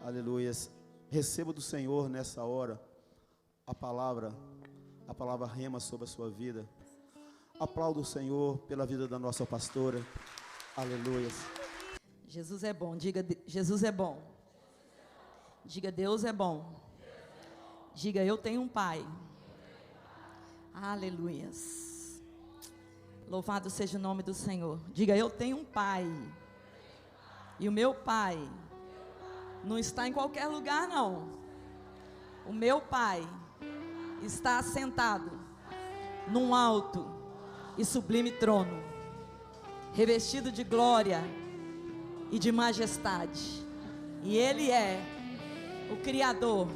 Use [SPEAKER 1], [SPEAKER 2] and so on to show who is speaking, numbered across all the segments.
[SPEAKER 1] Aleluias. Receba do Senhor nessa hora a palavra rema sobre a sua vida. Aplauda o Senhor pela vida da nossa pastora. Aleluias.
[SPEAKER 2] Jesus é bom. Diga, Jesus é bom. Diga, Deus é bom. Diga, eu tenho um pai. Aleluias. Louvado seja o nome do Senhor. Diga, eu tenho um pai. E o meu pai não está em qualquer lugar, não. O meu pai está assentado num alto e sublime trono, revestido de glória e de majestade. E Ele é o Criador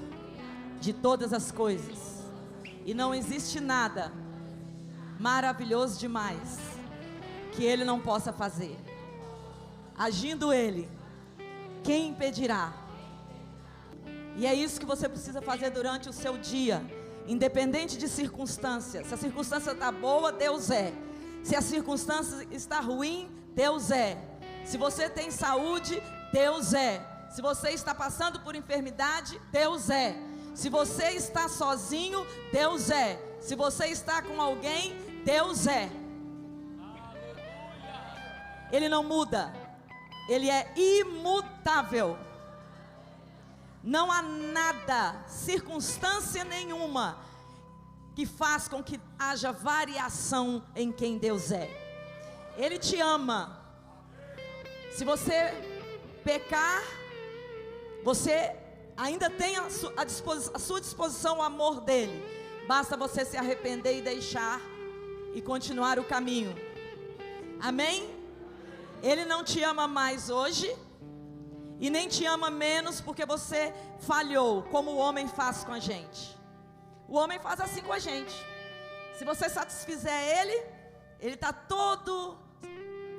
[SPEAKER 2] de todas as coisas. E não existe nada maravilhoso demais que Ele não possa fazer. Agindo Ele, quem impedirá? E é isso que você precisa fazer durante o seu dia, independente de circunstâncias. Se a circunstância está boa, Deus é. Se a circunstância está ruim, Deus é. Se você tem saúde, Deus é. Se você está passando por enfermidade, Deus é. Se você está sozinho, Deus é. Se você está com alguém, Deus é. Ele não muda. Ele é imutável. Não há nada, circunstância nenhuma, que faz com que haja variação em quem Deus é. Ele te ama. Se você pecar, você ainda tem à sua disposição o amor dele. Basta você se arrepender e deixar e continuar o caminho. Amém? Ele não te ama mais hoje e nem te ama menos porque você falhou, como o homem faz com a gente. O homem faz assim com a gente. Se você satisfizer ele está todo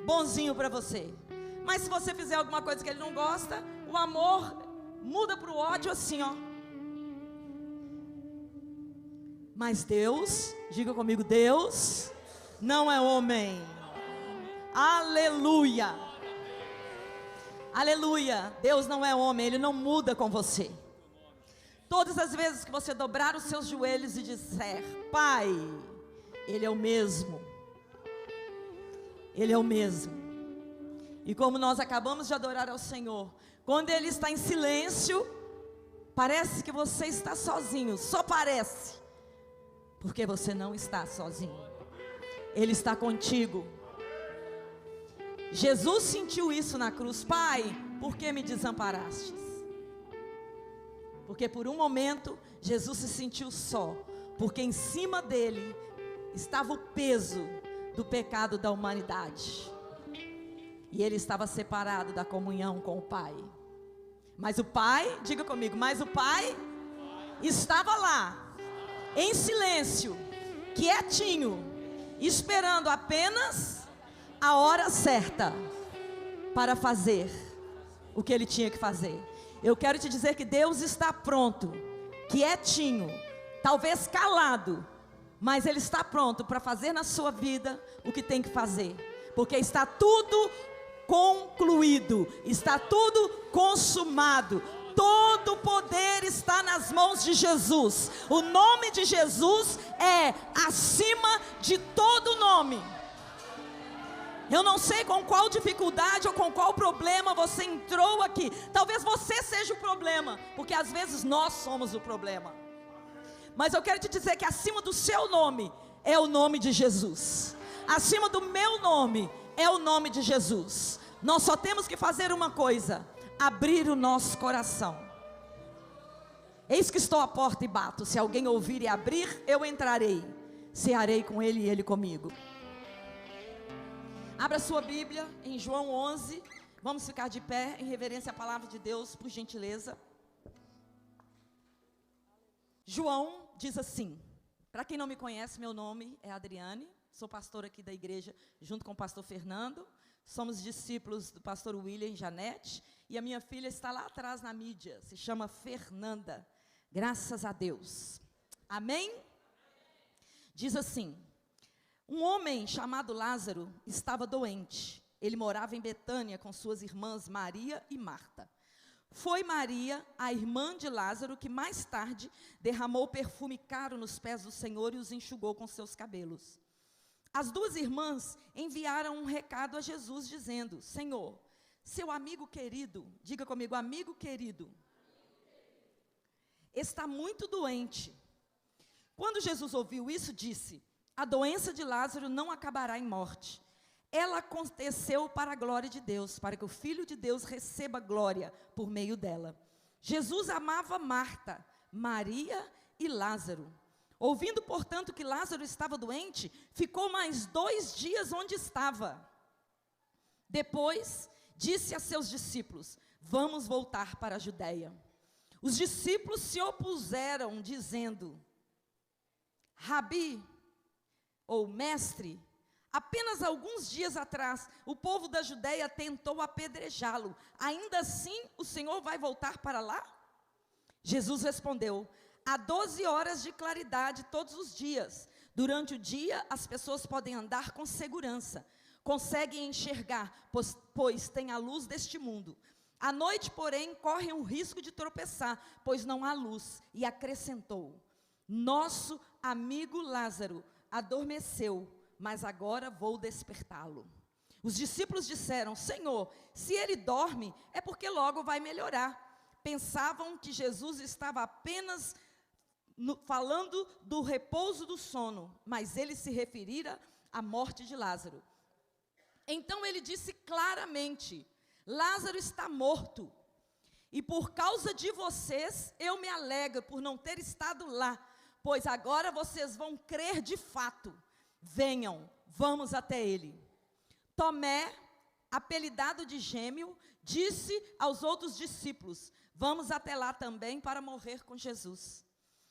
[SPEAKER 2] bonzinho para você. Mas se você fizer alguma coisa que ele não gosta, o amor muda para o ódio assim, ó. Mas Deus, diga comigo, Deus não é homem. Aleluia. Aleluia. Deus não é homem, Ele não muda com você. Todas as vezes que você dobrar os seus joelhos e disser, Pai, Ele é o mesmo. Ele é o mesmo. E como nós acabamos de adorar ao Senhor, quando Ele está em silêncio, parece que você está sozinho. Só parece. Porque você não está sozinho. Ele está contigo. Jesus sentiu isso na cruz. Pai, por que me desamparastes? Porque por um momento Jesus se sentiu só, porque em cima dele estava o peso do pecado da humanidade, e ele estava separado da comunhão com o Pai. Mas o Pai, diga comigo, mas o Pai estava lá, em silêncio, quietinho, esperando apenas a hora certa para fazer o que ele tinha que fazer. Eu quero te dizer que Deus está pronto, quietinho, talvez calado, mas Ele está pronto para fazer na sua vida o que tem que fazer, porque está tudo concluído, está tudo consumado. Todo o poder está nas mãos de Jesus. O nome de Jesus é acima de todo nome. Eu não sei com qual dificuldade ou com qual problema você entrou aqui. Talvez você seja o problema, porque às vezes nós somos o problema. Mas eu quero te dizer que acima do seu nome é o nome de Jesus. Acima do meu nome é o nome de Jesus. Nós só temos que fazer uma coisa: abrir o nosso coração. Eis que estou à porta e bato. Se alguém ouvir e abrir, eu entrarei. Cearei com ele e ele comigo. Abra sua Bíblia em João 11. Vamos ficar de pé em reverência à palavra de Deus, por gentileza. João diz assim. Para quem não me conhece, meu nome é Adriane. Sou pastora aqui da igreja, junto com o pastor Fernando. Somos discípulos do pastor William e Janete. E a minha filha está lá atrás na mídia. Se chama Fernanda. Graças a Deus. Amém? Diz assim. Um homem chamado Lázaro estava doente. Ele morava em Betânia com suas irmãs Maria e Marta. foi Maria, a irmã de Lázaro, que mais tarde derramou perfume caro nos pés do Senhor e os enxugou com seus cabelos. As duas irmãs enviaram um recado a Jesus dizendo: Senhor, seu amigo querido, diga comigo, amigo querido, está muito doente. Quando Jesus ouviu isso, disse: a doença de Lázaro não acabará em morte. Ela aconteceu para a glória de Deus, para que o Filho de Deus receba glória por meio dela. Jesus amava Marta, Maria e Lázaro. Ouvindo, portanto, que Lázaro estava doente, ficou mais 2 dias onde estava. Depois, disse a seus discípulos: vamos voltar para a Judeia. Os discípulos se opuseram, dizendo: Rabi, ou mestre, apenas alguns dias atrás, o povo da Judeia tentou apedrejá-lo. Ainda assim, o Senhor vai voltar para lá? Jesus respondeu: há 12 horas de claridade todos os dias. Durante o dia, as pessoas podem andar com segurança, conseguem enxergar, pois têm a luz deste mundo. À noite, porém, correm o risco de tropeçar, pois não há luz. E acrescentou: nosso amigo Lázaro adormeceu, mas agora vou despertá-lo. Os discípulos disseram: Senhor, se ele dorme, é porque logo vai melhorar. Pensavam que Jesus estava apenas falando do repouso do sono, mas ele se referira à morte de Lázaro. Então ele disse claramente: Lázaro está morto, e por causa de vocês eu me alegro por não ter estado lá, pois agora vocês vão crer de fato. Venham, vamos até ele. Tomé, apelidado de Gêmeo, disse aos outros discípulos: vamos até lá também para morrer com Jesus.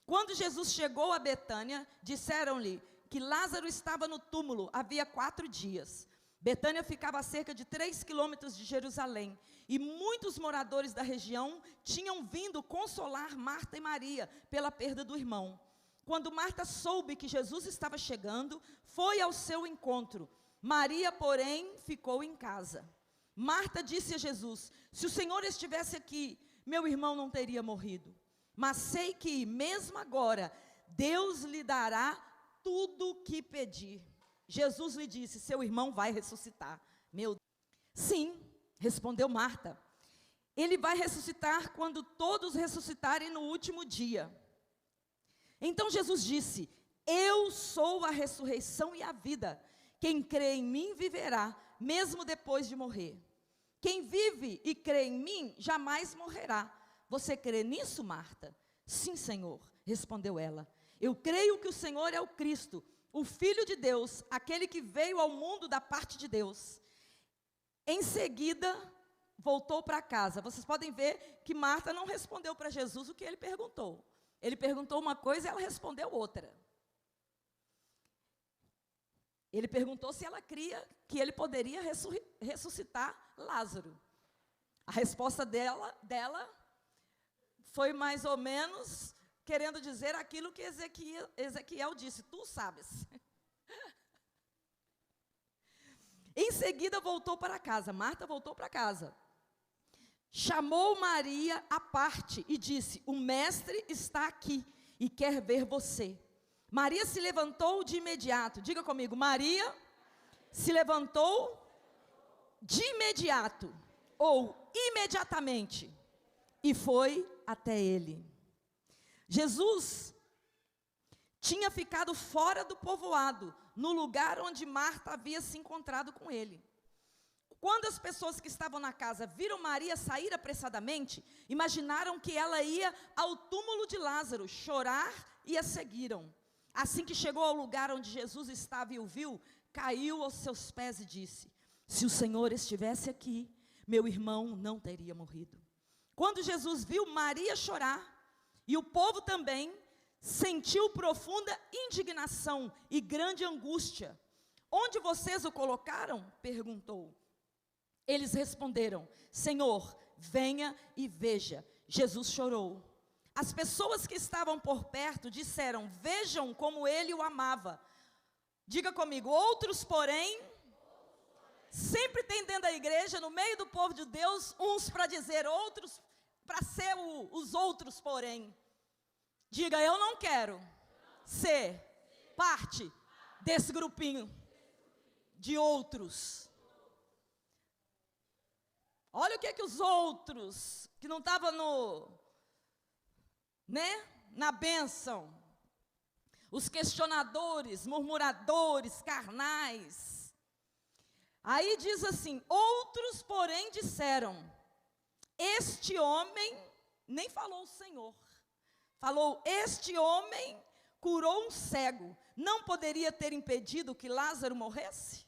[SPEAKER 2] Quando Jesus chegou a Betânia, disseram-lhe que Lázaro estava no túmulo havia 4 dias. Betânia ficava a cerca de 3 quilômetros de Jerusalém, e muitos moradores da região tinham vindo consolar Marta e Maria pela perda do irmão. Quando Marta soube que Jesus estava chegando, foi ao seu encontro. Maria, porém, ficou em casa. Marta disse a Jesus: se o Senhor estivesse aqui, meu irmão não teria morrido. Mas sei que, mesmo agora, Deus lhe dará tudo o que pedir. Jesus lhe disse: seu irmão vai ressuscitar. Meu Deus. Sim, respondeu Marta. Ele vai ressuscitar quando todos ressuscitarem no último dia. Então Jesus disse: eu sou a ressurreição e a vida. Quem crê em mim viverá, mesmo depois de morrer. Quem vive e crê em mim jamais morrerá. Você crê nisso, Marta? Sim, Senhor, respondeu ela. Eu creio que o Senhor é o Cristo, o Filho de Deus, aquele que veio ao mundo da parte de Deus. Em seguida, voltou para casa. Vocês podem ver que Marta não respondeu para Jesus o que ele perguntou. Ele perguntou uma coisa e ela respondeu outra. Ele perguntou se ela cria que ele poderia ressuscitar Lázaro. A resposta dela foi mais ou menos querendo dizer aquilo que Ezequiel disse: tu sabes. Em seguida voltou para casa. Marta voltou para casa. Chamou Maria à parte e disse: o mestre está aqui e quer ver você. Maria se levantou de imediato. Diga comigo: Maria se levantou de imediato, ou imediatamente, e foi até ele. Jesus tinha ficado fora do povoado, no lugar onde Marta havia se encontrado com ele. Quando as pessoas que estavam na casa viram Maria sair apressadamente, imaginaram que ela ia ao túmulo de Lázaro chorar e a seguiram. Assim que chegou ao lugar onde Jesus estava e o viu, caiu aos seus pés e disse: se o Senhor estivesse aqui, meu irmão não teria morrido. Quando Jesus viu Maria chorar, e o povo também, sentiu profunda indignação e grande angústia. Onde vocês o colocaram? Perguntou. Eles responderam: Senhor, venha e veja. Jesus chorou. As pessoas que estavam por perto disseram: vejam como ele o amava. Diga comigo: outros, porém, sempre tem dentro da igreja, no meio do povo de Deus, uns para dizer, outros para ser os outros, porém. Diga, eu não quero ser parte desse grupinho de outros. Olha o que os outros, que não estavam na bênção, os questionadores, murmuradores, carnais. Aí diz assim, outros, porém, disseram, este homem, nem falou o Senhor, falou, este homem curou um cego, não poderia ter impedido que Lázaro morresse?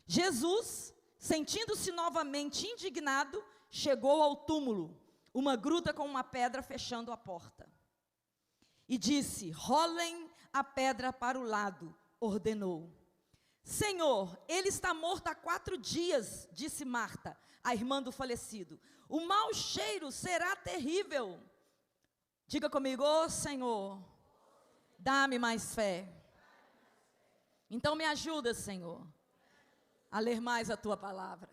[SPEAKER 2] Jesus, sentindo-se novamente indignado, chegou ao túmulo, uma gruta com uma pedra fechando a porta. E disse, rolem a pedra para o lado, ordenou. Senhor, ele está morto há 4 dias, disse Marta, a irmã do falecido. O mau cheiro será terrível. Diga comigo, ô Senhor, dá-me mais fé. Então me ajuda, Senhor, a ler mais a tua palavra.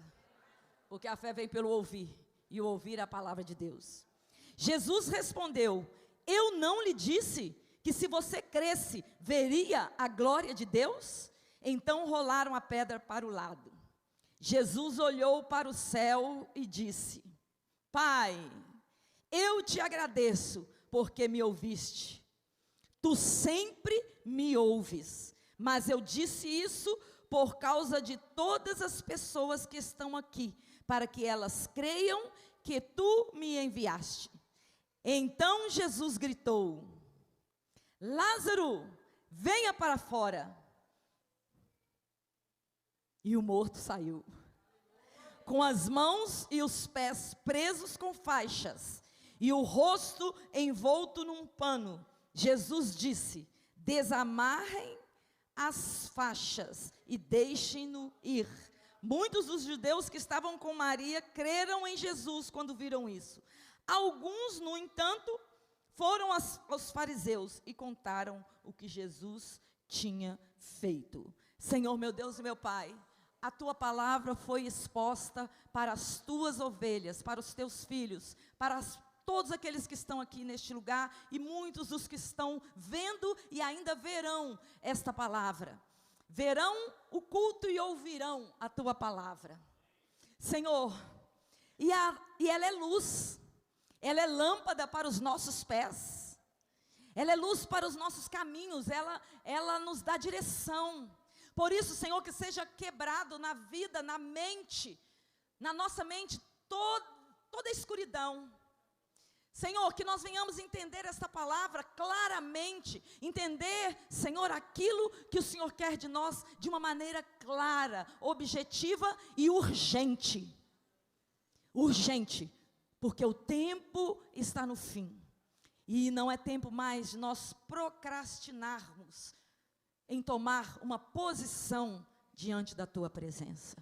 [SPEAKER 2] Porque a fé vem pelo ouvir, e o ouvir a palavra de Deus. Jesus respondeu, eu não lhe disse que se você cresce, veria a glória de Deus? Então rolaram a pedra para o lado. Jesus olhou para o céu e disse, Pai, eu te agradeço porque me ouviste. Tu sempre me ouves, mas eu disse isso por causa de todas as pessoas que estão aqui, para que elas creiam que tu me enviaste. Então Jesus gritou, Lázaro, venha para fora. E o morto saiu, com as mãos e os pés presos com faixas, e o rosto envolto num pano. Jesus disse, desamarrem as faixas e deixem-no ir. Muitos dos judeus que estavam com Maria creram em Jesus quando viram isso. Alguns, no entanto, foram aos fariseus e contaram o que Jesus tinha feito. Senhor, meu Deus e meu Pai, a tua palavra foi exposta para as tuas ovelhas, para os teus filhos, para todos aqueles que estão aqui neste lugar e muitos dos que estão vendo e ainda verão esta palavra. Verão o culto e ouvirão a tua palavra. Senhor, e ela é luz, ela é lâmpada para os nossos pés, ela é luz para os nossos caminhos, ela nos dá direção. Por isso, Senhor, que seja quebrado na vida, na mente, na nossa mente, toda a escuridão. Senhor, que nós venhamos entender esta palavra claramente, entender, Senhor, aquilo que o Senhor quer de nós de uma maneira clara, objetiva e urgente. Urgente, porque o tempo está no fim. E não é tempo mais de nós procrastinarmos em tomar uma posição diante da tua presença.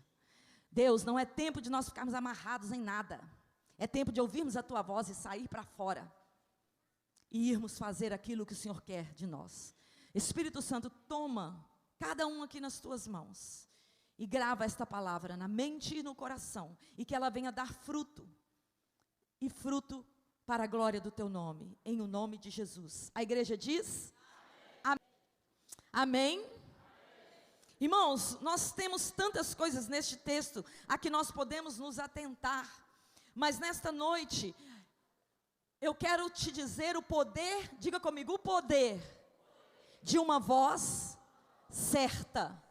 [SPEAKER 2] Deus, não é tempo de nós ficarmos amarrados em nada. É tempo de ouvirmos a tua voz e sair para fora. E irmos fazer aquilo que o Senhor quer de nós. Espírito Santo, toma cada um aqui nas tuas mãos. E grava esta palavra na mente e no coração. E que ela venha dar fruto. E fruto para a glória do teu nome. Em o nome de Jesus. A igreja diz... Amém? Irmãos, nós temos tantas coisas neste texto a que nós podemos nos atentar, mas nesta noite, eu quero te dizer o poder, diga comigo, o poder de uma voz certa.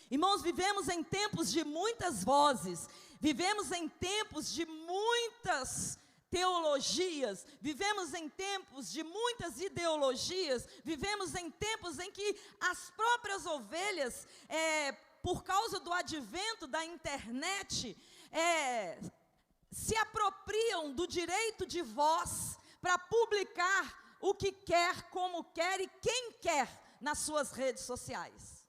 [SPEAKER 2] Irmãos, vivemos em tempos de muitas vozes, vivemos em tempos de muitas teologias, vivemos em tempos de muitas ideologias, vivemos em tempos em que as próprias ovelhas, por causa do advento da internet, se apropriam do direito de voz para publicar o que quer, como quer e quem quer nas suas redes sociais.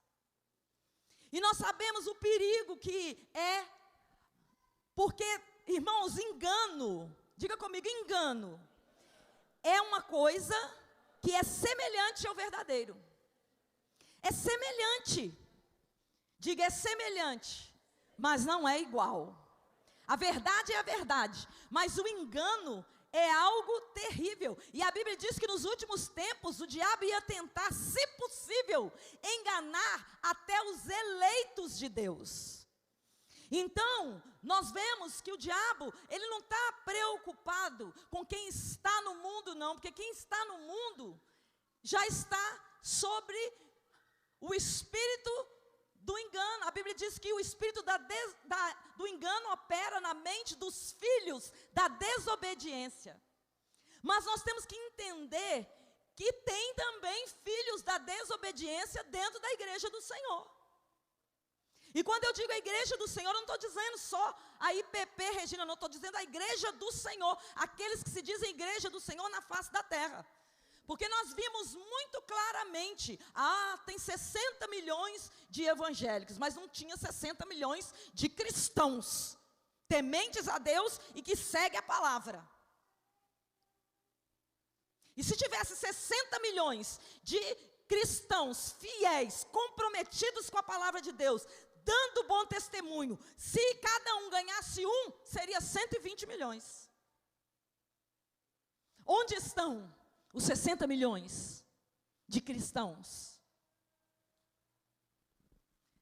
[SPEAKER 2] E nós sabemos o perigo que é, porque, irmãos, engano, diga comigo, engano, é uma coisa que é semelhante ao verdadeiro. É semelhante. Diga, é semelhante, mas não é igual. A verdade é a verdade, mas o engano é algo terrível. E a Bíblia diz que nos últimos tempos o diabo ia tentar, se possível, enganar até os eleitos de Deus. Então, nós vemos que o diabo, ele não está preocupado com quem está no mundo, não, porque quem está no mundo já está sobre o espírito do engano. A Bíblia diz que o espírito do engano opera na mente dos filhos da desobediência. Mas nós temos que entender que tem também filhos da desobediência dentro da igreja do Senhor. E quando eu digo a igreja do Senhor, eu não estou dizendo só a IPP, Regina, não estou dizendo a igreja do Senhor, aqueles que se dizem igreja do Senhor na face da terra. Porque nós vimos muito claramente, tem 60 milhões de evangélicos, mas não tinha 60 milhões de cristãos, tementes a Deus e que seguem a palavra. E se tivesse 60 milhões de cristãos fiéis, comprometidos com a palavra de Deus, dando bom testemunho, se cada um ganhasse seria 120 milhões. Onde estão os 60 milhões de cristãos?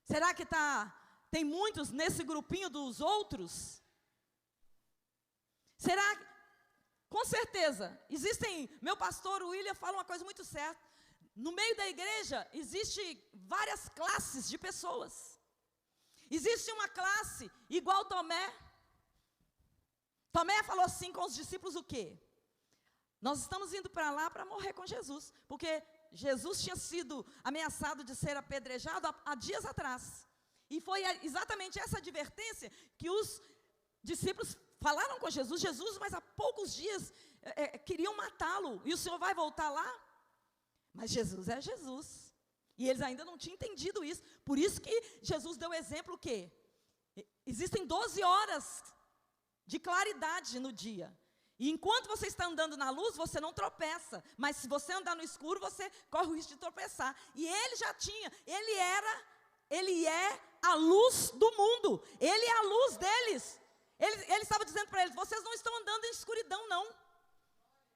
[SPEAKER 2] Será que tem muitos nesse grupinho dos outros? Será que, com certeza, meu pastor William fala uma coisa muito certa, no meio da igreja existe várias classes de pessoas. Existe uma classe igual Tomé. Tomé falou assim com os discípulos o quê? Nós estamos indo para lá para morrer com Jesus, porque Jesus tinha sido ameaçado de ser apedrejado há dias atrás. E foi exatamente essa advertência que os discípulos falaram com Jesus. Jesus, mas há poucos dias queriam matá-lo, e o Senhor vai voltar lá? Mas Jesus é Jesus. E eles ainda não tinham entendido isso. Por isso que Jesus deu o exemplo que existem 12 horas de claridade no dia. E enquanto você está andando na luz, você não tropeça. Mas se você andar no escuro, você corre o risco de tropeçar. E ele já tinha, ele é a luz do mundo. Ele é a luz deles. Ele estava dizendo para eles, vocês não estão andando em escuridão, não.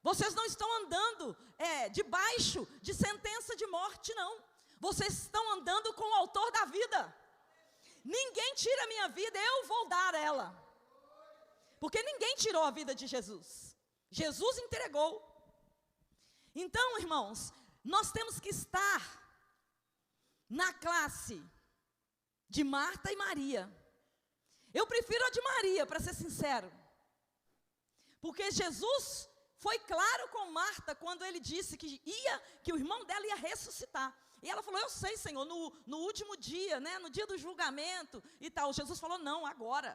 [SPEAKER 2] Vocês não estão andando debaixo de sentença de morte, não. Vocês estão andando com o autor da vida. Ninguém tira a minha vida, eu vou dar ela. Porque ninguém tirou a vida de Jesus. Jesus entregou. Então, irmãos, nós temos que estar na classe de Marta e Maria. Eu prefiro a de Maria, para ser sincero. Porque Jesus foi claro com Marta quando ele disse que o irmão dela ia ressuscitar. E ela falou, eu sei, Senhor, no último dia, né, no dia do julgamento e tal. Jesus falou, não, agora.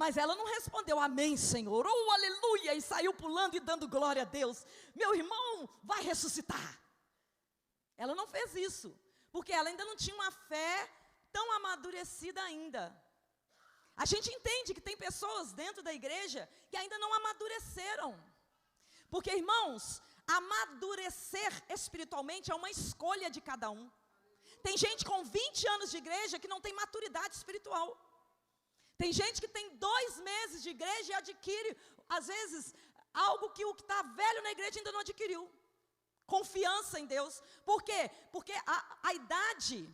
[SPEAKER 2] Mas ela não respondeu, amém, Senhor, oh, aleluia, e saiu pulando e dando glória a Deus. Meu irmão vai ressuscitar. Ela não fez isso, porque ela ainda não tinha uma fé tão amadurecida ainda. A gente entende que tem pessoas dentro da igreja que ainda não amadureceram. Porque, irmãos, amadurecer espiritualmente é uma escolha de cada um. Tem gente com 20 anos de igreja que não tem maturidade espiritual. Tem gente que tem 2 meses de igreja e adquire, às vezes, algo que o que está velho na igreja ainda não adquiriu. Confiança em Deus. Por quê? Porque a idade,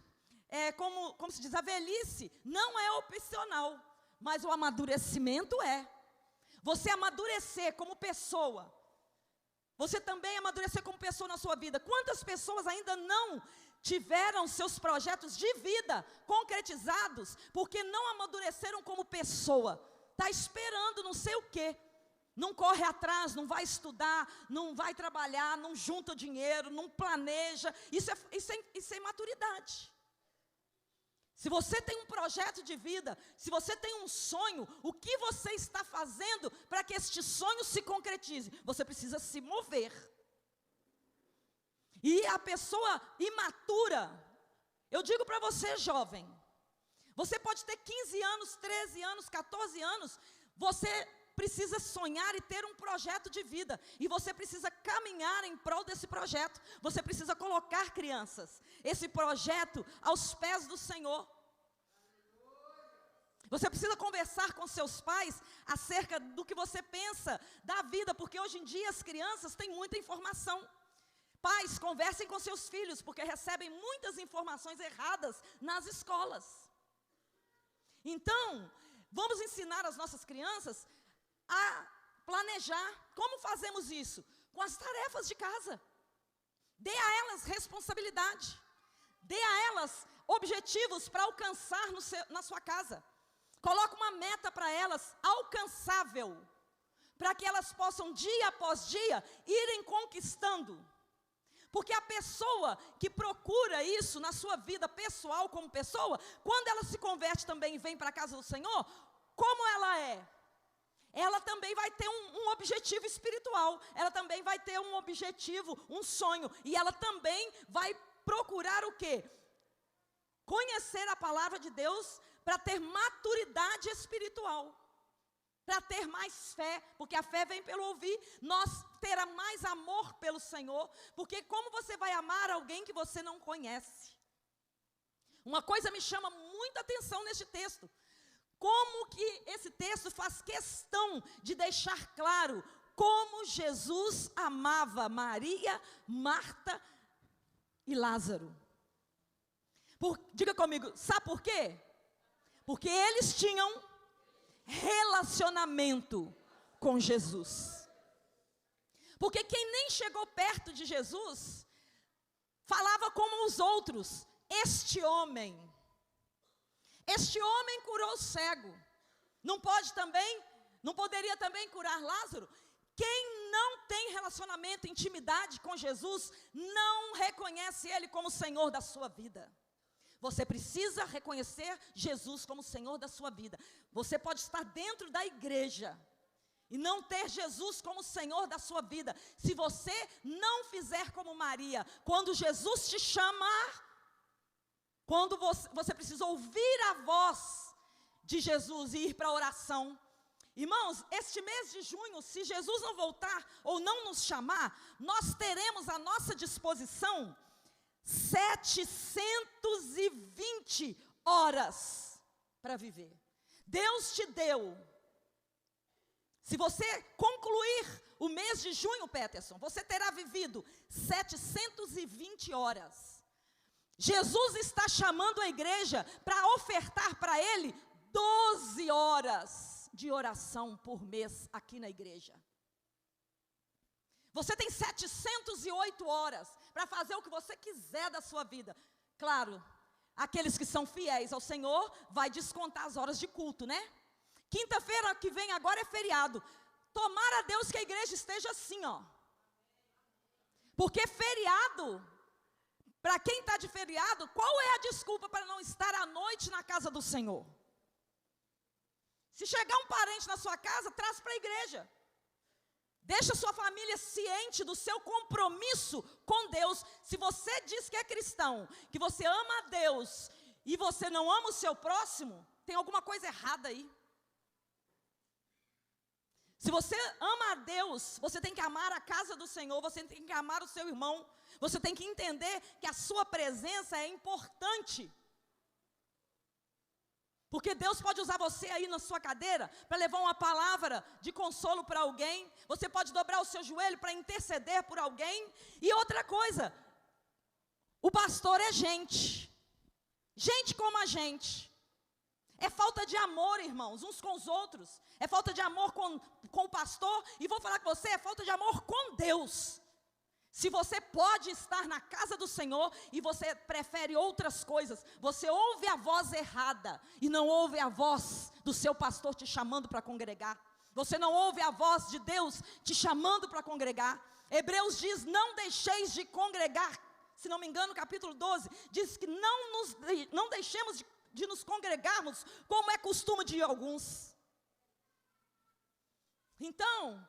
[SPEAKER 2] como se diz, a velhice, não é opcional, mas o amadurecimento é. Você amadurecer como pessoa, você também amadurecer como pessoa na sua vida. Quantas pessoas ainda não tiveram seus projetos de vida concretizados, porque não amadureceram como pessoa? Está esperando não sei o quê. Não corre atrás, não vai estudar, não vai trabalhar, não junta dinheiro, não planeja. Isso é imaturidade. Se você tem um projeto de vida, se você tem um sonho, o que você está fazendo para que este sonho se concretize? Você precisa se mover. E a pessoa imatura, eu digo para você, jovem, você pode ter 15 anos, 13 anos, 14 anos, você precisa sonhar e ter um projeto de vida, e você precisa caminhar em prol desse projeto. Você precisa colocar, crianças, esse projeto aos pés do Senhor. Você precisa conversar com seus pais acerca do que você pensa da vida, porque hoje em dia as crianças têm muita informação. Pais, conversem com seus filhos, porque recebem muitas informações erradas nas escolas. Então, vamos ensinar as nossas crianças a planejar. Como fazemos isso? Com as tarefas de casa. Dê a elas responsabilidade. Dê a elas objetivos para alcançar na sua casa. Coloque uma meta para elas alcançável, para que elas possam dia após dia irem conquistando. Porque a pessoa que procura isso na sua vida pessoal como pessoa, quando ela se converte também e vem para a casa do Senhor, como ela é? Ela também vai ter um objetivo espiritual, ela também vai ter um objetivo, um sonho, e ela também vai procurar o quê? Conhecer a palavra de Deus para ter maturidade espiritual, para ter mais fé, porque a fé vem pelo ouvir. Nós terá mais amor pelo Senhor, porque como você vai amar alguém que você não conhece? Uma coisa me chama muita atenção neste texto, como que esse texto faz questão de deixar claro como Jesus amava Maria, Marta e Lázaro. Diga comigo, sabe por quê? Porque eles tinham relacionamento com Jesus. Porque quem nem chegou perto de Jesus, falava como os outros. Este homem curou o cego. Não poderia também curar Lázaro? Quem não tem relacionamento, intimidade com Jesus, não reconhece Ele como Senhor da sua vida. Você precisa reconhecer Jesus como Senhor da sua vida. Você pode estar dentro da igreja e não ter Jesus como Senhor da sua vida. Se você não fizer como Maria, quando Jesus te chamar, quando você precisa ouvir a voz de Jesus e ir para a oração. Irmãos, este mês de junho, se Jesus não voltar ou não nos chamar, nós teremos à nossa disposição 720 horas para viver. Deus te deu. Se você concluir o mês de junho, Peterson, você terá vivido 720 horas. Jesus está chamando a igreja para ofertar para Ele 12 horas de oração por mês aqui na igreja. Você tem 708 horas para fazer o que você quiser da sua vida. Claro, aqueles que são fiéis ao Senhor, vai descontar as horas de culto, né? Quinta-feira que vem agora é feriado. Tomara a Deus que a igreja esteja assim, ó. Porque feriado, para quem está de feriado, qual é a desculpa para não estar à noite na casa do Senhor? Se chegar um parente na sua casa, traz para a igreja. Deixa a sua família ciente do seu compromisso com Deus. Se você diz que é cristão, que você ama a Deus, e você não ama o seu próximo, tem alguma coisa errada aí. Se você ama a Deus, você tem que amar a casa do Senhor, você tem que amar o seu irmão, você tem que entender que a sua presença é importante. Porque Deus pode usar você aí na sua cadeira para levar uma palavra de consolo para alguém. Você pode dobrar o seu joelho para interceder por alguém. E outra coisa, o pastor é gente. Gente como a gente. É falta de amor, irmãos, uns com os outros. É falta de amor com o pastor. E vou falar com você, é falta de amor com Deus. Se você pode estar na casa do Senhor e você prefere outras coisas, você ouve a voz errada e não ouve a voz do seu pastor te chamando para congregar. Você não ouve a voz de Deus te chamando para congregar. Hebreus diz, não deixeis de congregar. Se não me engano, capítulo 12, diz que não deixemos de nos congregarmos, como é costume de alguns. Então,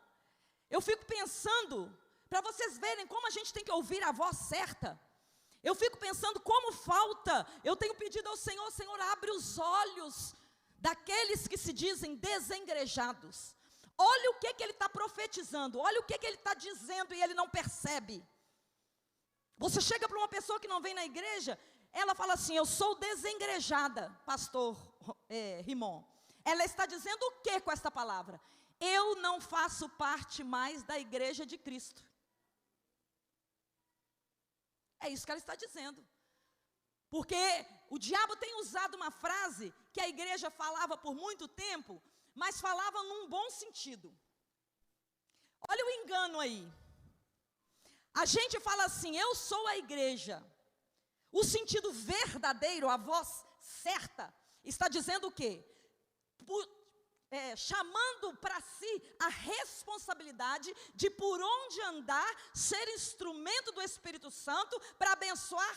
[SPEAKER 2] eu fico pensando, para vocês verem como a gente tem que ouvir a voz certa. Eu fico pensando como falta. Eu tenho pedido ao Senhor, Senhor, abre os olhos daqueles que se dizem desengrejados. Olha o que Ele está profetizando, olha o que Ele está dizendo e ele não percebe. Você chega para uma pessoa que não vem na igreja, ela fala assim: eu sou desengrejada, pastor Rimon. Ela está dizendo o que com esta palavra? Eu não faço parte mais da igreja de Cristo. É isso que ela está dizendo. Porque o diabo tem usado uma frase que a igreja falava por muito tempo, mas falava num bom sentido. Olha o engano aí. A gente fala assim: eu sou a igreja. O sentido verdadeiro, a voz certa, está dizendo o quê? Chamando para si a responsabilidade de por onde andar, ser instrumento do Espírito Santo para abençoar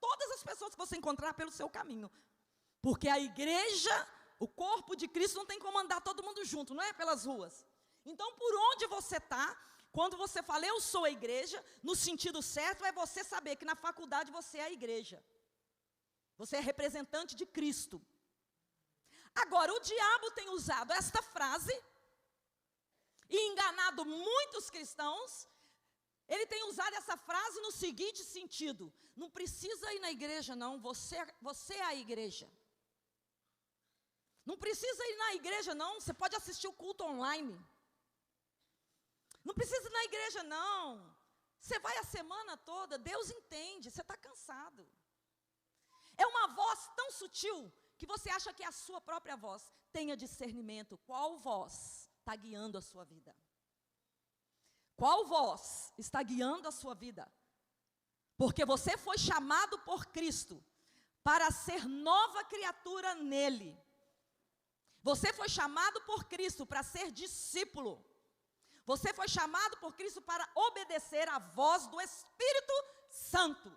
[SPEAKER 2] todas as pessoas que você encontrar pelo seu caminho. Porque a igreja, o corpo de Cristo, não tem como andar todo mundo junto, não é? Pelas ruas. Então, por onde você está, quando você fala eu sou a igreja, no sentido certo, é você saber que na faculdade você é a igreja. Você é representante de Cristo. Agora, o diabo tem usado esta frase e enganado muitos cristãos. Ele tem usado essa frase no seguinte sentido: não precisa ir na igreja não, você é a igreja. Não precisa ir na igreja não, você pode assistir o culto online. Não precisa ir na igreja não, você vai a semana toda, Deus entende, você está cansado. É uma voz tão sutil que você acha que é a sua própria voz. Tenha discernimento, qual voz está guiando a sua vida? Qual voz está guiando a sua vida? Porque você foi chamado por Cristo para ser nova criatura nele. Você foi chamado por Cristo para ser discípulo. Você foi chamado por Cristo para obedecer à voz do Espírito Santo.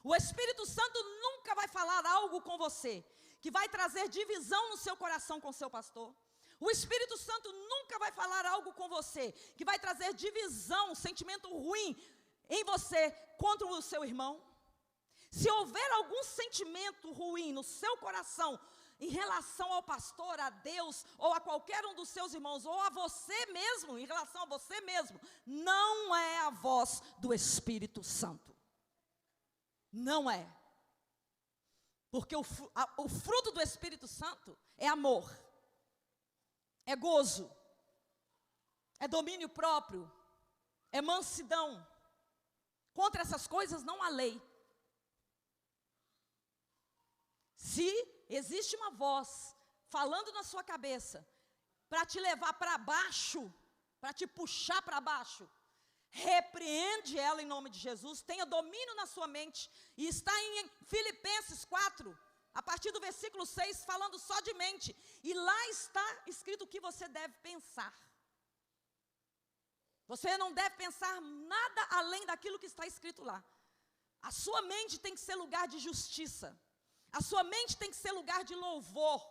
[SPEAKER 2] O Espírito Santo nunca vai falar algo com você que vai trazer divisão no seu coração com o seu pastor. O Espírito Santo nunca vai falar algo com você que vai trazer divisão, sentimento ruim em você contra o seu irmão. Se houver algum sentimento ruim no seu coração em relação ao pastor, a Deus, ou a qualquer um dos seus irmãos, ou a você mesmo, em relação a você mesmo, não é a voz do Espírito Santo. Não é. Porque o fruto do Espírito Santo é amor, é gozo, é domínio próprio, é mansidão. Contra essas coisas não há lei. Se existe uma voz falando na sua cabeça para te levar para baixo, para te puxar para baixo, repreende ela em nome de Jesus, tenha domínio na sua mente. E está em Filipenses 4, a partir do versículo 6, falando só de mente. E lá está escrito o que você deve pensar. Você não deve pensar nada além daquilo que está escrito lá. A sua mente tem que ser lugar de justiça. A sua mente tem que ser lugar de louvor.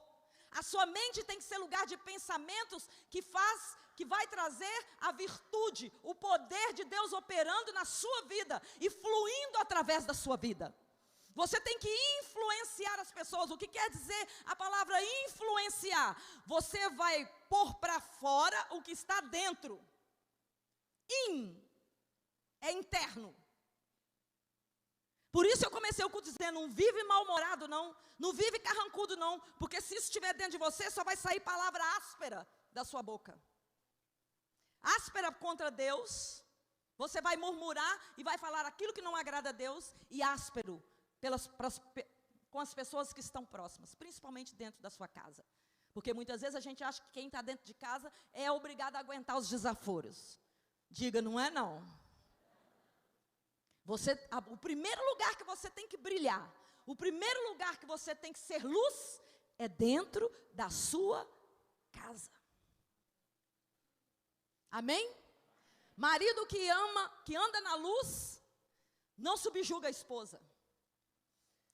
[SPEAKER 2] A sua mente tem que ser lugar de pensamentos que vai trazer a virtude, o poder de Deus operando na sua vida e fluindo através da sua vida. Você tem que influenciar as pessoas. O que quer dizer a palavra influenciar? Você vai pôr para fora o que está dentro. É interno. Por isso eu comecei o culto dizendo: não vive mal-humorado não, não vive carrancudo não, porque se isso estiver dentro de você, só vai sair palavra áspera da sua boca. Áspera contra Deus, você vai murmurar e vai falar aquilo que não agrada a Deus, e áspero com as pessoas que estão próximas, principalmente dentro da sua casa. Porque muitas vezes a gente acha que quem está dentro de casa é obrigado a aguentar os desaforos. Diga, não é não. O primeiro lugar que você tem que brilhar, o primeiro lugar que você tem que ser luz, é dentro da sua casa. Amém? Marido que ama, que anda na luz, não subjuga a esposa.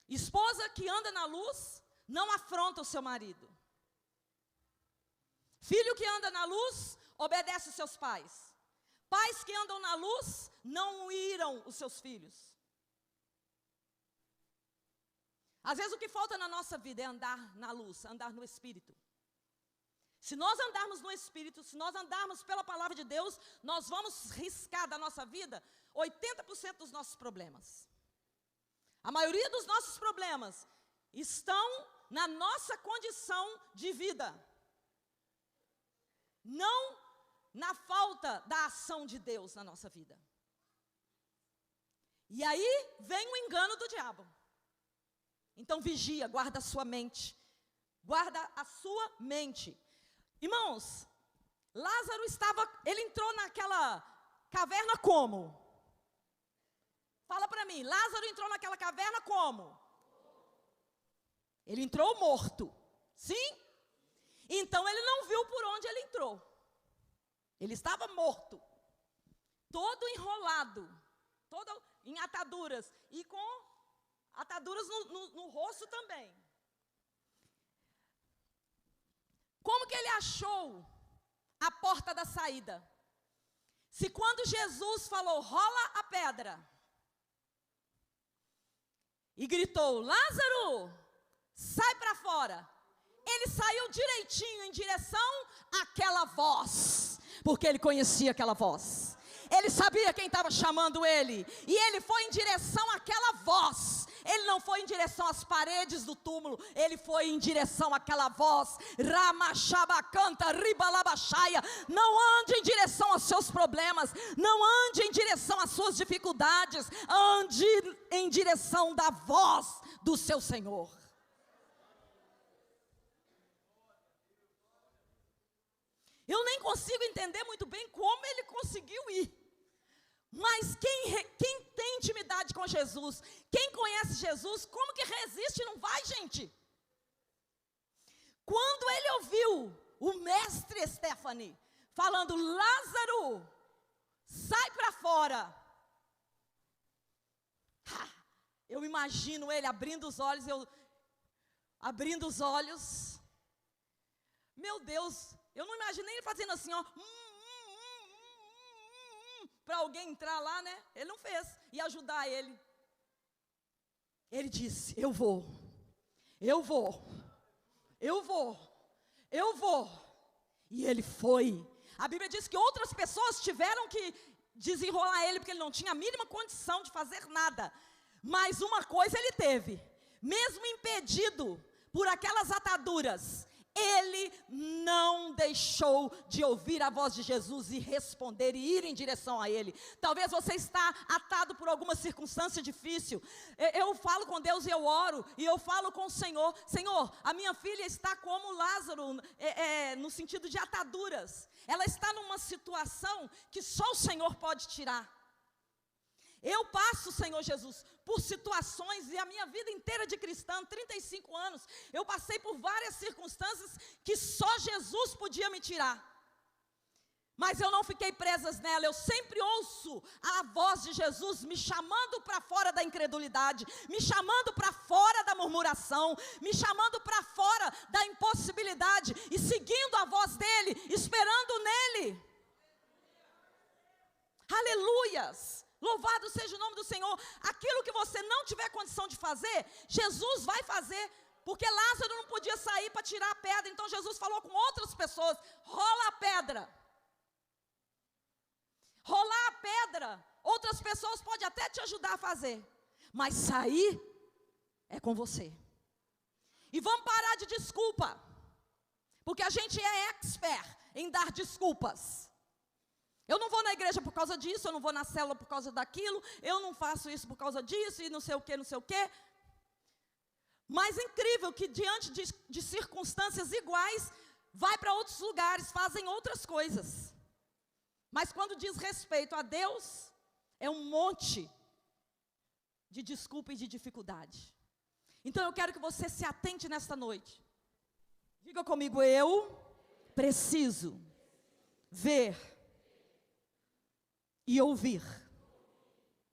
[SPEAKER 2] Esposa que anda na luz, não afronta o seu marido. Filho que anda na luz, obedece os seus pais. Pais que andam na luz, não iram os seus filhos. Às vezes o que falta na nossa vida é andar na luz, andar no Espírito. Se nós andarmos no Espírito, se nós andarmos pela palavra de Deus, nós vamos riscar da nossa vida 80% dos nossos problemas. A maioria dos nossos problemas estão na nossa condição de vida, não na falta da ação de Deus na nossa vida. E aí vem o engano do diabo. Então vigia, guarda a sua mente. Guarda a sua mente. Irmãos, Lázaro ele entrou naquela caverna como? Fala para mim, Lázaro entrou naquela caverna como? Ele entrou morto, sim? Então ele não viu por onde ele entrou. Ele estava morto, todo enrolado, todo em ataduras, e com ataduras no rosto também. Como que ele achou a porta da saída? Se quando Jesus falou, rola a pedra, e gritou, Lázaro, sai para fora, ele saiu direitinho em direção àquela voz, porque ele conhecia aquela voz. Ele sabia quem estava chamando ele, e ele foi em direção àquela voz. Ele não foi em direção às paredes do túmulo, ele foi em direção àquela voz. Ramachabacanta, ribalabachaia. Não ande em direção aos seus problemas, não ande em direção às suas dificuldades, ande em direção da voz do seu Senhor. Eu nem consigo entender muito bem como ele conseguiu ir. Mas quem tem intimidade com Jesus, quem conhece Jesus, como que resiste e não vai, gente? Quando ele ouviu o mestre Stephanie falando, Lázaro, sai para fora. Eu imagino ele abrindo os olhos, meu Deus, eu não imaginei ele fazendo assim, ó, para alguém entrar lá, né? Ele não fez, e ajudar ele. Ele disse, eu vou. E ele foi. A Bíblia diz que outras pessoas tiveram que desenrolar ele, porque ele não tinha a mínima condição de fazer nada. Mas uma coisa ele teve, mesmo impedido por aquelas ataduras, ele não deixou de ouvir a voz de Jesus e responder e ir em direção a Ele. Talvez você está atado por alguma circunstância difícil. Eu falo com Deus e eu oro, e eu falo com o Senhor, Senhor, a minha filha está como Lázaro, no sentido de ataduras. Ela está numa situação que só o Senhor pode tirar. Eu passo, Senhor Jesus, por situações, e a minha vida inteira de cristã, 35 anos, eu passei por várias circunstâncias que só Jesus podia me tirar. Mas eu não fiquei presa nela, eu sempre ouço a voz de Jesus me chamando para fora da incredulidade, me chamando para fora da murmuração, me chamando para fora da impossibilidade, e seguindo a voz dele, esperando nele. Aleluias! Louvado seja o nome do Senhor. Aquilo que você não tiver condição de fazer, Jesus vai fazer, porque Lázaro não podia sair para tirar a pedra, então Jesus falou com outras pessoas, rola a pedra. Rolar a pedra, outras pessoas podem até te ajudar a fazer, mas sair é com você. E vamos parar de desculpa, porque a gente é expert em dar desculpas. Eu não vou na igreja por causa disso, eu não vou na célula por causa daquilo, eu não faço isso por causa disso, e não sei o que. Mas é incrível que diante de circunstâncias iguais, vai para outros lugares, fazem outras coisas. Mas quando diz respeito a Deus, é um monte de desculpa e de dificuldade. Então eu quero que você se atente nesta noite. Diga comigo, eu preciso ver e ouvir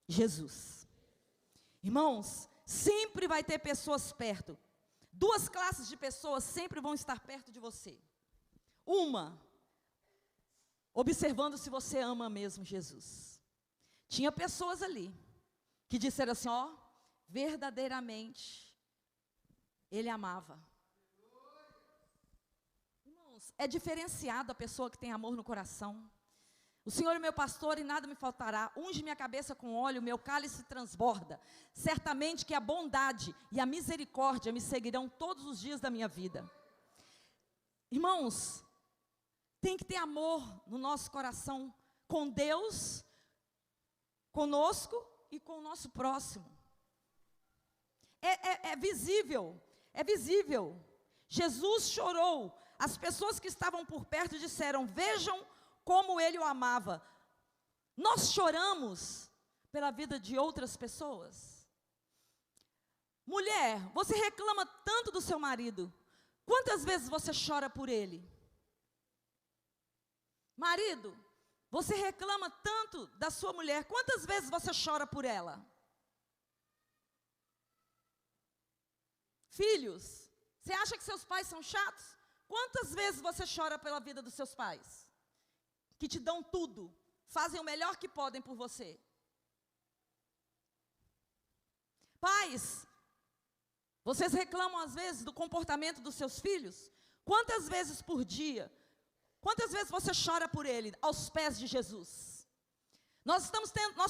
[SPEAKER 2] Jesus. Irmãos, sempre vai ter pessoas perto. Duas classes de pessoas sempre vão estar perto de você. Uma, observando se você ama mesmo Jesus. Tinha pessoas ali que disseram assim, ó, verdadeiramente ele amava. Irmãos, é diferenciado a pessoa que tem amor no coração. O Senhor é meu pastor e nada me faltará. Unge minha cabeça com óleo, meu cálice transborda. Certamente que a bondade e a misericórdia me seguirão todos os dias da minha vida. Irmãos, tem que ter amor no nosso coração com Deus, conosco e com o nosso próximo. É visível, é visível. Jesus chorou. As pessoas que estavam por perto disseram: vejam como ele o amava. Nós choramos pela vida de outras pessoas. Mulher, você reclama tanto do seu marido. Quantas vezes você chora por ele? Marido, você reclama tanto da sua mulher. Quantas vezes você chora por ela? Filhos, você acha que seus pais são chatos? Quantas vezes você chora pela vida dos seus pais? Que te dão tudo, fazem o melhor que podem por você. Pais, vocês reclamam às vezes do comportamento dos seus filhos? Quantas vezes por dia? Quantas vezes você chora por ele aos pés de Jesus? Nós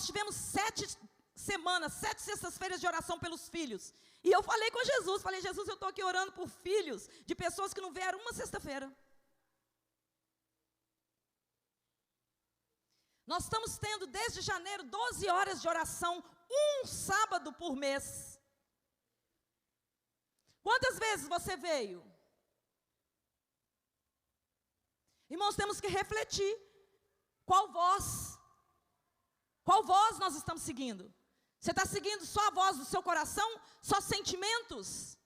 [SPEAKER 2] tivemos 7 semanas, 7 sextas-feiras de oração pelos filhos. E eu falei com Jesus, Jesus, eu estou aqui orando por filhos de pessoas que não vieram uma sexta-feira. Nós estamos tendo desde janeiro 12 horas de oração, um sábado por mês. Quantas vezes você veio? Irmãos, temos que refletir. Qual voz nós estamos seguindo? Você está seguindo só a voz do seu coração? Só sentimentos?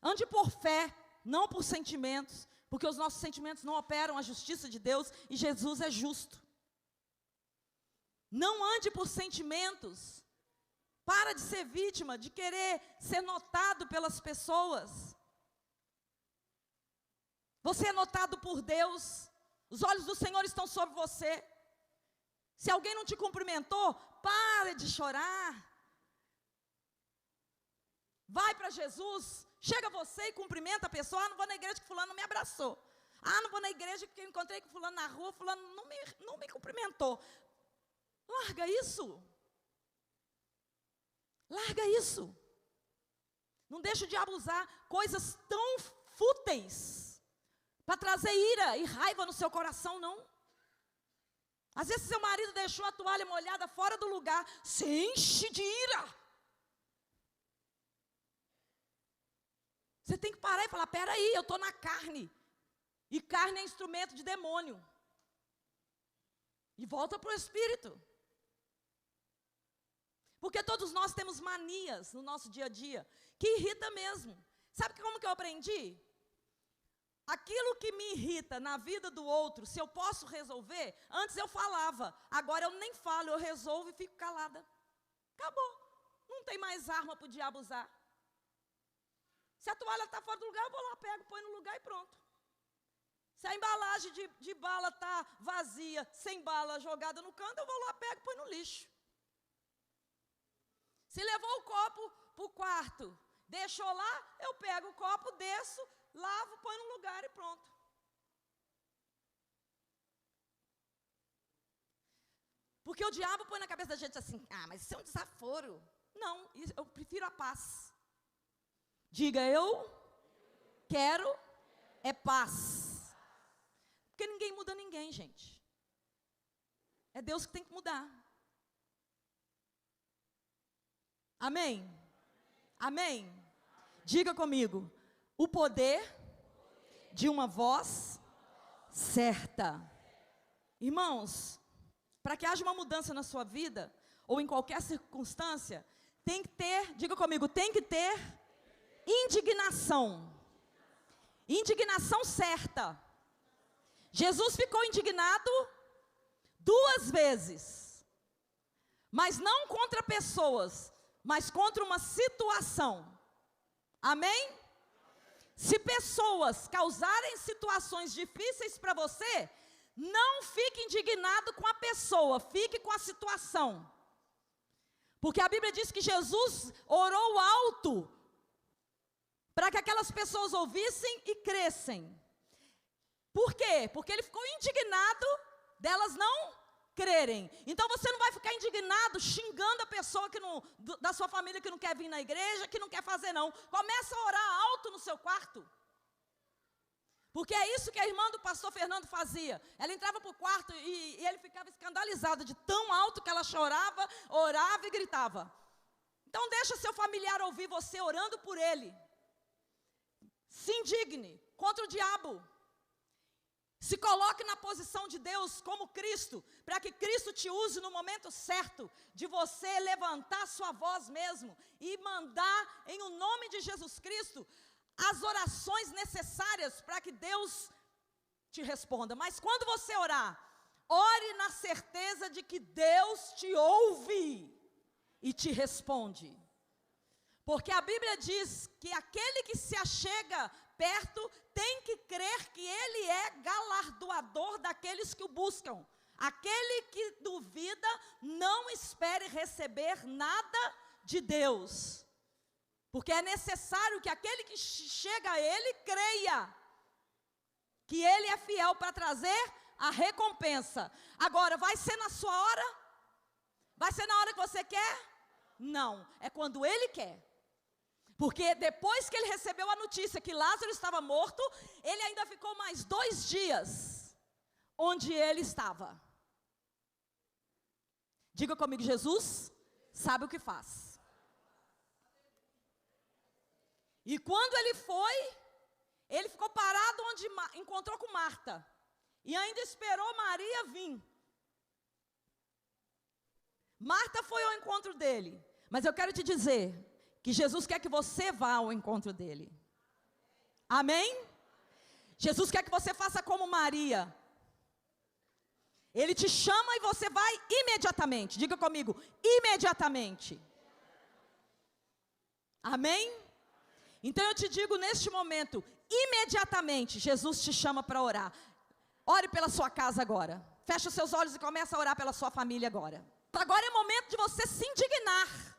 [SPEAKER 2] Ande por fé, não por sentimentos, porque os nossos sentimentos não operam a justiça de Deus e Jesus é justo. Não ande por sentimentos. Para de ser vítima, de querer ser notado pelas pessoas. Você é notado por Deus. Os olhos do Senhor estão sobre você. Se alguém não te cumprimentou, pare de chorar. Vai para Jesus. Chega você e cumprimenta a pessoa. Ah, não vou na igreja que fulano não me abraçou. Ah, não vou na igreja porque eu encontrei com fulano na rua, fulano não me cumprimentou. Larga isso. Larga isso. Não deixa o diabo usar coisas tão fúteis para trazer ira e raiva no seu coração, não. Às vezes seu marido deixou a toalha molhada fora do lugar, se enche de ira. Você tem que parar e falar: peraí, eu estou na carne. E carne é instrumento de demônio. E volta para o Espírito. Porque todos nós temos manias no nosso dia a dia, que irrita mesmo. Sabe como que eu aprendi? Aquilo que me irrita na vida do outro, se eu posso resolver, antes eu falava, agora eu nem falo, eu resolvo e fico calada. Acabou. Não tem mais arma para o diabo usar. Se a toalha está fora do lugar, eu vou lá, pego, põe no lugar e pronto. Se a embalagem de bala está vazia, sem bala jogada no canto, eu vou lá, pego, põe no lixo. Se levou o copo para o quarto, deixou lá, eu pego o copo, desço, lavo, põe no lugar e pronto. Porque o diabo põe na cabeça da gente assim: ah, mas isso é um desaforo. Não, eu prefiro a paz. Diga: eu quero é paz. Porque ninguém muda ninguém, gente. É Deus que tem que mudar. Amém? Amém? Diga comigo: o poder de uma voz certa. Irmãos, para que haja uma mudança na sua vida, ou em qualquer circunstância, tem que ter, diga comigo, tem que ter indignação. Indignação certa. Jesus ficou indignado 2 vezes, mas não contra pessoas, mas contra uma situação. Amém? Se pessoas causarem situações difíceis para você, não fique indignado com a pessoa, fique com a situação. Porque a Bíblia diz que Jesus orou alto para que aquelas pessoas ouvissem e crescem. Por quê? Porque ele ficou indignado delas não crerem. Então você não vai ficar indignado, xingando a pessoa da sua família que não quer vir na igreja, que não quer fazer não. Começa a orar alto no seu quarto. Porque é isso que a irmã do pastor Fernando fazia. Ela entrava para o quarto e ele ficava escandalizado de tão alto que ela chorava, orava e gritava. Então deixa seu familiar ouvir você orando por ele. Se indigne contra o diabo. Se coloque na posição de Deus como Cristo, para que Cristo te use no momento certo, de você levantar sua voz mesmo e mandar em o nome de Jesus Cristo as orações necessárias para que Deus te responda. Mas quando você orar, ore na certeza de que Deus te ouve e te responde. Porque a Bíblia diz que aquele que se achega perto tem que crer que Ele é galardoador daqueles que o buscam. Aquele que duvida, não espere receber nada de Deus. Porque é necessário que aquele que chega a Ele creia que Ele é fiel para trazer a recompensa. Agora, vai ser na sua hora? Vai ser na hora que você quer? Não, é quando Ele quer. Porque depois que ele recebeu a notícia que Lázaro estava morto, ele ainda ficou mais 2 dias onde ele estava. Diga comigo, Jesus sabe o que faz. E quando ele foi, ele ficou parado onde encontrou com Marta. E ainda esperou Maria vir. Marta foi ao encontro dele. Mas eu quero te dizer que Jesus quer que você vá ao encontro dele. Amém? Jesus quer que você faça como Maria. Ele te chama e você vai imediatamente. Diga comigo, imediatamente. Amém? Então eu te digo neste momento, imediatamente Jesus te chama para orar. Ore pela sua casa agora. Feche os seus olhos e comece a orar pela sua família agora. Agora é momento de você se indignar.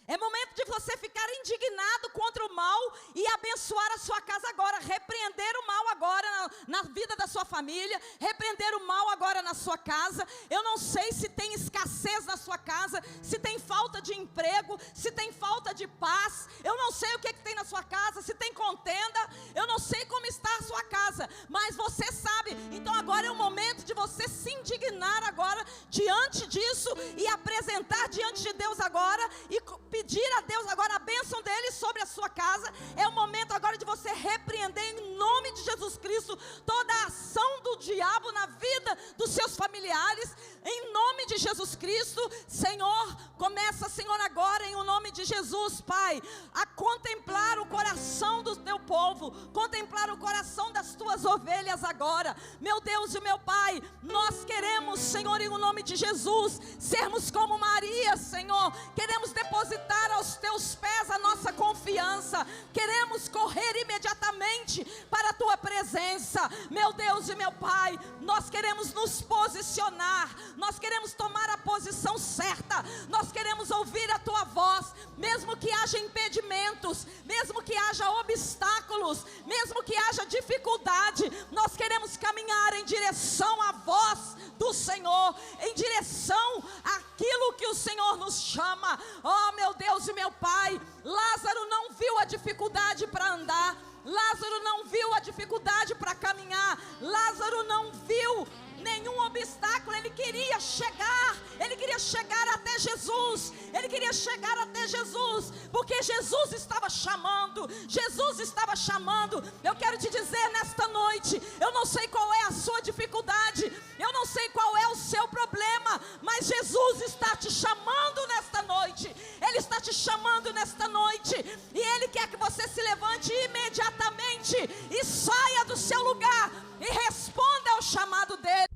[SPEAKER 2] É momento de você ficar indignado contra o mal e abençoar a sua casa agora, repreender o mal agora na vida da sua família, repreender o mal agora na sua casa. Eu não sei se tem escassez na sua casa, se tem falta de emprego, se tem falta de paz. Eu não sei o que tem na sua casa, se tem contenda. Eu não sei como está a sua casa, mas você sabe. Então agora é o momento de você se indignar agora diante disso e apresentar diante de Deus agora e pedir a Deus agora a bênção dele sobre a sua casa. É o momento agora de você repreender em nome de Jesus Cristo toda a ação do diabo na vida dos seus familiares, em nome de Jesus Cristo. Senhor, começa, Senhor, agora em o nome de Jesus, Pai, a contemplar o coração do teu povo, contemplar o coração das tuas ovelhas agora. Meu Deus e meu Pai, nós queremos, Senhor, em o nome de Jesus, sermos como Maria, Senhor. Queremos depositar aos teus pés a nossa confiança. Queremos correr imediatamente para a tua presença. Meu Deus e meu Pai, nós queremos nos posicionar. Nós queremos tomar a posição certa. Nós queremos ouvir a tua voz, mesmo que haja impedimentos, mesmo que haja obstáculos, mesmo que haja dificuldade. Nós queremos caminhar em direção à voz do Senhor, em direção àquilo que o Senhor nos chama. Oh, meu Deus e meu Pai, Lázaro não viu a dificuldade para andar, Lázaro não viu a dificuldade para caminhar, Lázaro não viu nenhum obstáculo. Ele queria chegar até Jesus, ele queria chegar até Jesus, porque Jesus estava chamando, Eu quero te dizer nesta noite, eu não sei qual é a sua dificuldade, eu não sei qual é o seu problema, mas Jesus está te chamando nesta noite, Ele está te chamando nesta noite, e Ele quer que você se levante imediatamente, e saia do seu lugar, e responda ao chamado dEle.